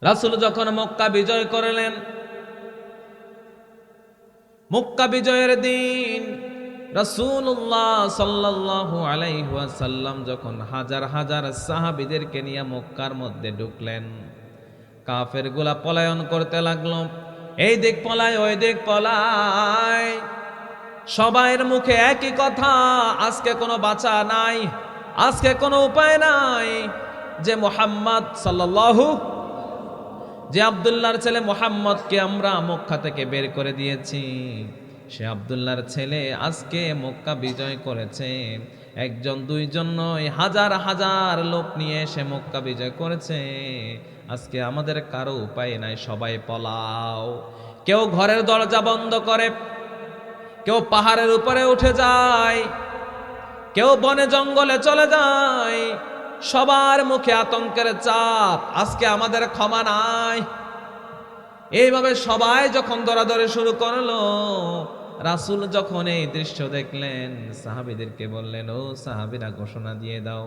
রাসূল যখন মক্কা বিজয় করলেন, মক্কা বিজয়ের দিন রাসূলুল্লাহ সাল্লাল্লাহু আলাইহি ওয়াসাল্লাম যখন হাজার হাজার সাহাবীদেরকে নিয়ে মক্কার মধ্যে ঢুকলেন, কাফেরগুলা পলায়ন করতে লাগলো। এই দিক পলায়, ওই দিক পলায়, সবাইয়ের মুখে একই কথা, আজকে কোনো বাঁচা নাই, আজকে কোনো উপায় নাই। যে মুহাম্মদ সাল্লাল্লাহু, যে আব্দুল্লাহর ছেলে মুহাম্মদকে আমরা মক্কা থেকে বের করে দিয়েছি, সে আব্দুল্লাহর ছেলে আজকে মক্কা বিজয় করেছে। একজন দুইজন নয়, হাজার হাজার লোক নিয়ে সে মক্কা বিজয় করেছে। আজকে আমাদের কারো উপায় নাই, সবাই পলাও। কেউ ঘরের দরজা বন্ধ করে, কেউ পাহাড়ের উপরে উঠে যায়, কেউ বনে জঙ্গলে চলে যায়। সবার মুখে আতঙ্কের চাপ, আজকে আমাদের ক্ষমা নাই। এইভাবে সবাই যখন দৌড়াদৌড়ি শুরু করলো, রাসূল যখন এই দৃশ্য দেখলেন, সাহাবীদেরকে বললেন, ও সাহাবীরা, ঘোষণা দিয়ে দাও,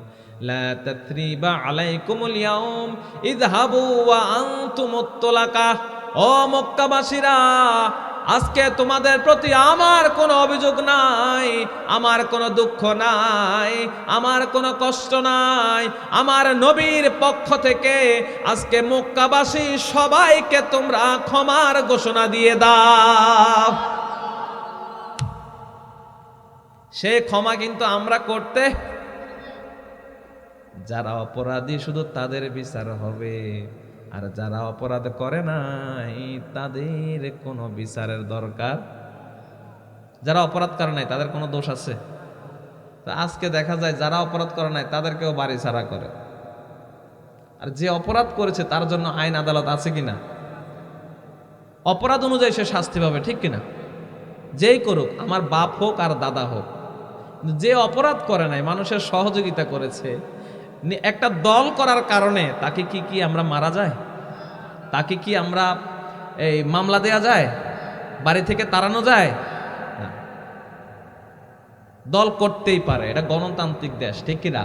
লা তাথরিবা আলাইকুমুল ইয়াউম ইযহাবু ওয়া আনতুমুত তুলাকা। ও মক্কাবাসীরা, আজকে তোমাদের প্রতি আমার কোনো অভিযোগ নাই, আমার কোনো দুঃখ নাই, আমার কোনো কষ্ট নাই। আমার নবীর পক্ষ থেকে আজকে মক্কাবাসী সবাইকে তোমরা ক্ষমার ঘোষণা দিয়ে দাও। সে ক্ষমা কিন্তু আমরা করতে, যারা অপরাধী শুধু তাদের বিচার হবে, আর যারা অপরাধ করে নাই তাদের কোনো বিচারের দরকার। যারা অপরাধ করে নাই তাদের কোনো দোষ আছে? তা আজকে দেখা যায় যারা অপরাধ করে নাই তাদেরকেও বাড়ি ছাড়া করে, আর যে অপরাধ করেছে তার জন্য আইন আদালত আছে কিনা, অপরাধ অনুযায়ী সে শাস্তি পাবে, ঠিক কিনা? যেই করুক, আমার বাপ হোক আর দাদা হোক, যে অপরাধ করে নাই, মানুষের সহযোগিতা করেছে, একটা দল করার কারণে তাকে কি আমরা মারা যায়? তাকে কি আমরা এই মামলা দেয়া যায়? বাড়ি থেকে তাড়ানো যায় না। দল করতেই পারে, এটা গণতান্ত্রিক দেশ, ঠিক কিনা?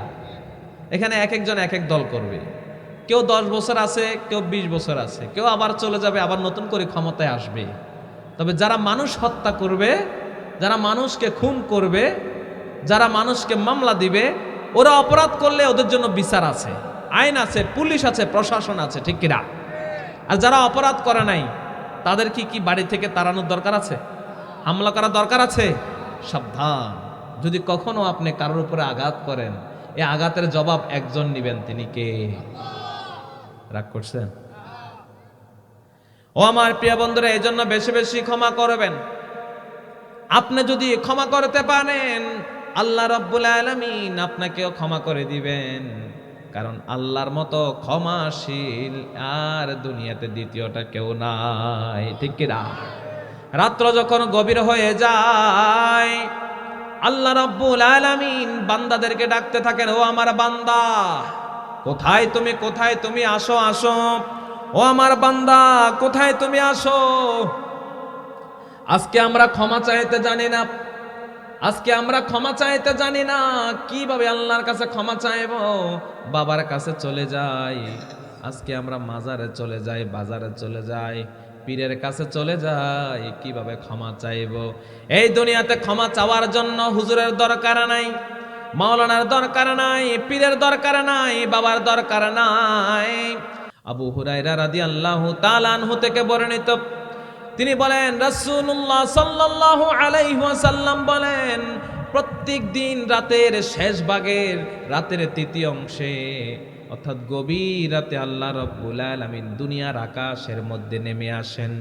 এখানে এক একজন এক এক দল করবে। কেউ 10 বছর আছে, কেউ 20 বছর আছে, কেউ আবার চলে যাবে, আবার নতুন করে ক্ষমতায় আসবে। তবে যারা মানুষ হত্যা করবে, যারা মানুষকে খুন করবে, যারা মানুষকে মামলা দিবে, ওরা অপরাধ করলে ওদের জন্য বিচার আছে, আইন আছে, পুলিশ আছে, প্রশাসন আছে, ঠিক কিনা? আর যারা অপরাধ করে নাই তাদের কি বাড়ি থেকে তাড়ানোর দরকার আছে? হামলা করার দরকার আছে? সাবধান, যদি কখনো আপনি কারোর উপরে আঘাত করেন, এই আঘাতের জবাব একজন নিবেন, তিনি কে? রাগ করছেন? ও আমার প্রিয় বন্ধুরা, এই জন্য বেশি বেশি ক্ষমা করবেন। আপনি যদি ক্ষমা করতে পারেন, আল্লাহ রাব্বুল আলামিন আপনাকেও ক্ষমা করে দিবেন। কারণ আল্লাহর মতো ক্ষমাশীল আর দুনিয়াতে দ্বিতীয়টা কেউ নাই, ঠিক কি না? রাত্র যখন গভীর হয়ে যায়, আল্লাহ রাব্বুল আলামিন বান্দাদেরকে ডাকতে থাকেন, ও আমার বান্দা, কোথায় তুমি, কোথায় তুমি, আসো আসো। ও আমার বান্দা, কোথায় তুমি, আসো। আজকে আমরা ক্ষমা চাইতে জানি না, আজকে আমরা ক্ষমা চাইতে জানি না। কিভাবে আল্লাহর কাছে ক্ষমা চাইব? বাবার কাছে চলে যাই, আজকে আমরা মাজারে চলে যাই, বাজারে চলে যাই, পীরের কাছে চলে যাই, কিভাবে ক্ষমা চাইব? এই দুনিয়াতে ক্ষমা চাওয়ার জন্য হুজুরের দরকার নাই, মাওলানার দরকার নাই, পীরের দরকার নাই, বাবার দরকার নাই। আবু হুরায়রা রাদিয়াল্লাহু তাআলা আনহু থেকে বর্ণিত, তিনি বলেন, রাসূলুল্লাহ সাল্লাল্লাহু আলাইহি ওয়াসাল্লাম বলেন, প্রত্যেক দিন রাতের শেষ ভাগের, রাতের তৃতীয় অংশে, অর্থাৎ গভীর রাতে আল্লাহ রাব্বুল আলামিন দুনিয়ার আকাশের মধ্যে নেমে আসেন,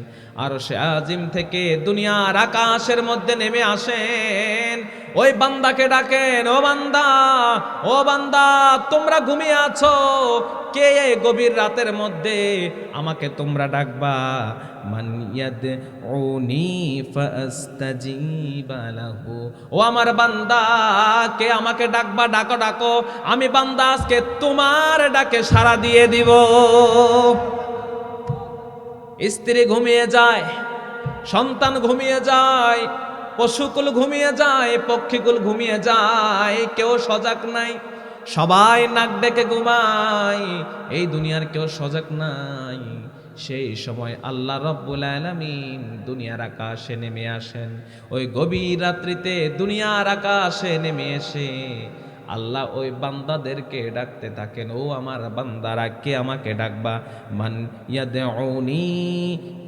আরশে আজিম থেকে দুনিয়ার আকাশের মধ্যে নেমে আসেন। ওই বান্দাকে ডাকেন, ও বান্দা, ও বান্দা, তোমরা ঘুমিয়ে আছো, কে এই গভীর রাতের মধ্যে আমাকে তোমরা ডাকবা? মান ইয়াদউনি ফাস্তাজিবা লাহু। ও আমার বান্দা, কে আমাকে ডাকবা? ডাকো ডাকো, আমি বান্দা আজকে তোমার ডাকে সাড়া দিয়ে দিব। স্ত্রী ঘুমিয়ে যায়, সন্তান ঘুমিয়ে যায়, পশুকুল ঘুমিয়ে যায়, পক্ষীকুল ঘুমিয়ে যায়, কেউ সজাগ নাই। সবাই নাক ডেকে ঘুমায়, এই দুনিয়ার কেউ সজাগ নাই। সেই সময় আল্লাহ রাব্বুল আলামিন দুনিয়ার আকাশে নেমে আসেন। ওই গভীর রাত্রিতে দুনিয়ার আকাশে নেমে এসে আল্লাহ ওই বান্দাদেরকে ডাকতে থাকেন, ও আমার বান্দারা, কে আমাকে ডাকবা? মান ইয়াদউনি,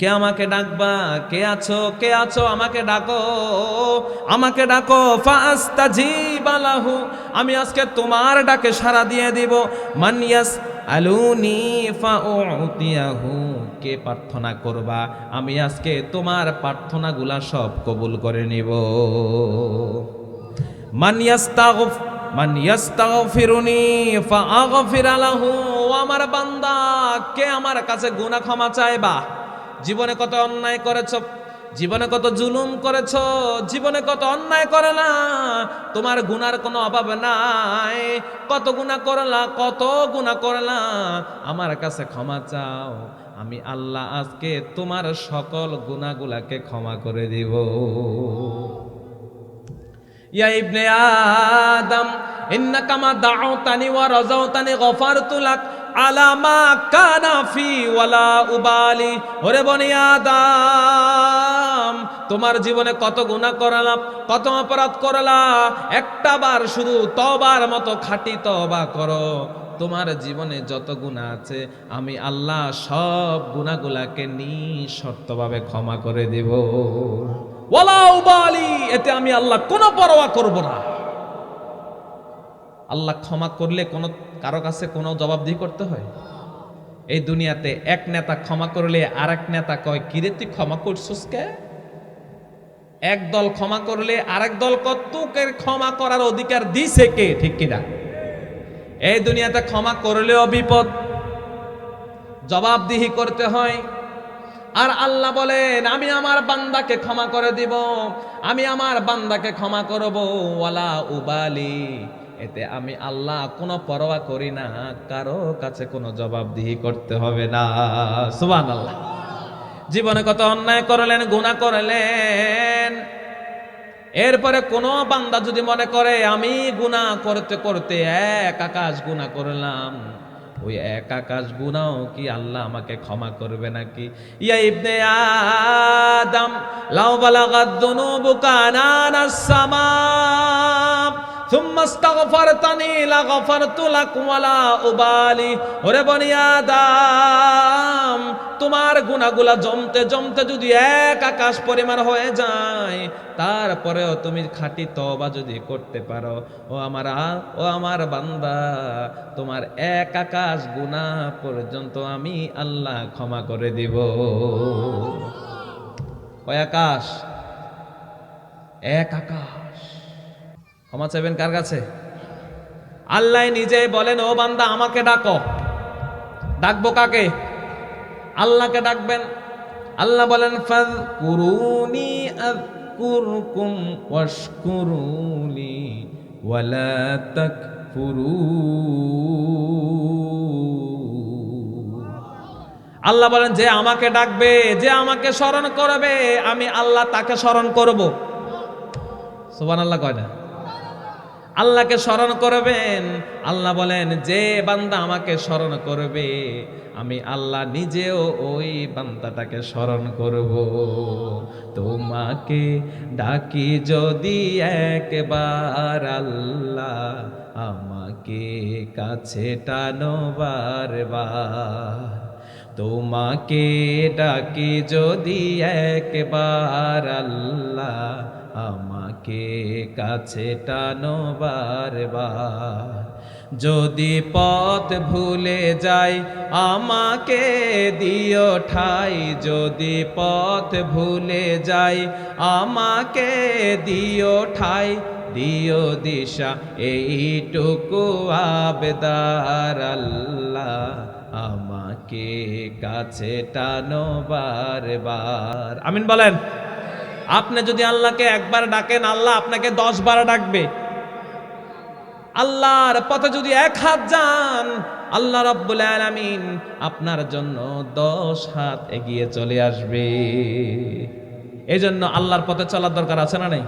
কে আমাকে ডাকবা? কে আছো, কে আছো, আমাকে ডাকো, আমাকে ডাকো। ফাস্তাজিব লাহু, আমি আজকে তোমার ডাকে সাড়া দিয়ে দিব। মান ইয়াসআলুনি ফাউতিয়াহু, কে প্রার্থনা করবা, আমি আজকে তোমার প্রার্থনাগুলা সব কবুল করে নিব। মান ইয়াস্তাগফিরুনি ফাআগফির লাহু, আমার বান্দা, কে আমার কাছে গুনাহ ক্ষমা চাইবা? জীবনে কত অন্যায় করেছো, জীবনে কত জুলুম করেছো, জীবনে কত অন্যায় করলা, তোমার গুনার কোনো অভাব নাই। কত গুনাহ করলা, কত গুনাহ করলা, আমার কাছে ক্ষমা চাও, আমি আল্লাহ আজকে তোমার সকল গুনাহগুলাকে ক্ষমা করে দিব। ইয়া ইবনে আদম ইন্নাকা মা দাউতানি ওয়া রাজাউতানি গফারতু লাক আলা মা কানা ফি ওয়ালা উবালি। ওরে বনি আদম, তোমার জীবনে কত গুনাহ করলাম, কত অপরাধ করলা, একটা বার শুধু তওবার মতো খাঁটি তওবা করো, তোমার জীবনে যত গুনাহ আছে আমি আল্লাহ সব গুনাহগুলাকে নিঃশর্তভাবে ক্ষমা করে দেব। ওয়ালা উবালি, এতে আমি আল্লাহ কোনো পরোয়া করব না। আল্লাহ ক্ষমা করলে কোনো কারো কাছে কোনো জবাবদিহি করতে হয়? এই দুনিয়াতে এক নেতা ক্ষমা করলে আরেক নেতা কয়, কিরে তুই ক্ষমা করছিস কে? এক দল ক্ষমা করলে আরেক দল কতকের ক্ষমা করার অধিকার দিছে কে? ঠিক কিনা? এই দুনিয়াতে ক্ষমা করলেও বিপদ, জবাবদিহি করতে হয়। আর আল্লাহ বলেন, আমি আমার বান্দাকে ক্ষমা করে দিব, আমি আমার বান্দাকে ক্ষমা করব। ওয়ালা উবালি, এতে আমি আল্লাহ কোনো পরোয়া করি না, কারো কাছে কোনো জবাবদিহি করতে হবে না। সুবহানাল্লাহ। জীবনে কত অন্যায় করলেন, গুনাহ করলেন, এরপরে কোনো বান্দা যদি মনে করে আমি গুনাহ করতে করতে এক আকাশ গুনাহ করলাম, ওই এক আকাশ গুনাহ কি আল্লাহ আমাকে ক্ষমা করবে নাকি? ইয়া ইবনে আদম লাউ বালাগাদ যুনুবুকা আনানাস সামা সুম্মা ইস্তাগফারতানি লাগফারতু লাক ওয়ালা উবালি। ওরে বনি আদম, তোমার গুনাহগুলা জমতে জমতে যদি এক আকাশ পরিমাণ হয়ে যায়, তারপরেও তুমি খাঁটি তওবা যদি করতে পারো, ও আমার বান্দা, তোমার এক আকাশ গুনাহ পর্যন্ত আমি আল্লাহ ক্ষমা করে দিব। কয় আকাশ? এক আকাশ। ক্ষমা চাইবেন কার কাছে? আল্লাহ নিজেই বলেন, ও বান্দা আমাকে ডাকো। ডাকবো কাকে? আল্লাহকে ডাকবেন। আল্লাহ বলেন, ফাযকুরুনি আযকুরকুম ওয়াশকুরুলি ওয়ালা তাকফুরুন। আল্লাহ বলেন, যে আমাকে ডাকবে, যে আমাকে স্মরণ করবে, আমি আল্লাহ তাকে স্মরণ করব। সুবহানাল্লাহ কয় না? আল্লাহকে স্মরণ করবেন। আল্লাহ বলেন, যে বান্দা আমাকে স্মরণ করবে, আমি আল্লাহ নিজেও ওই বান্দাটাকে স্মরণ করব। তোমাকে ডাকি যদি একবার আল্লাহ, আমাকে কাছে টানো বারবার। তোমাকে ডাকি যদি একবার আল্লাহ, আমাকে কাছে টানো বারবার। যদি পথ ভুলে যাই আমাকে দিও ঠাই, যদি পথ ভুলে যাই আমাকে দিও ঠাই, দিও দিশা এইটুকু আবেদার আল্লাহ, আমাকে কাছে টানো বারবার। আমিন বলেন। আপনি যদি আল্লাহকে একবার ডাকেন, আল্লাহ আপনাকে 10 বার ডাকবে। আল্লাহর পথে যদি এক হাত যান, আল্লাহ রাব্বুল আলামিন আপনার জন্য 10 হাত এগিয়ে চলে আসবে। এই জন্য আল্লাহর পথে চলার দরকার আছে না নাই?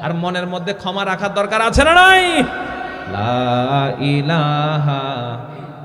আর মনের মধ্যে ক্ষমা রাখার দরকার আছে না নাই? লা ইলাহা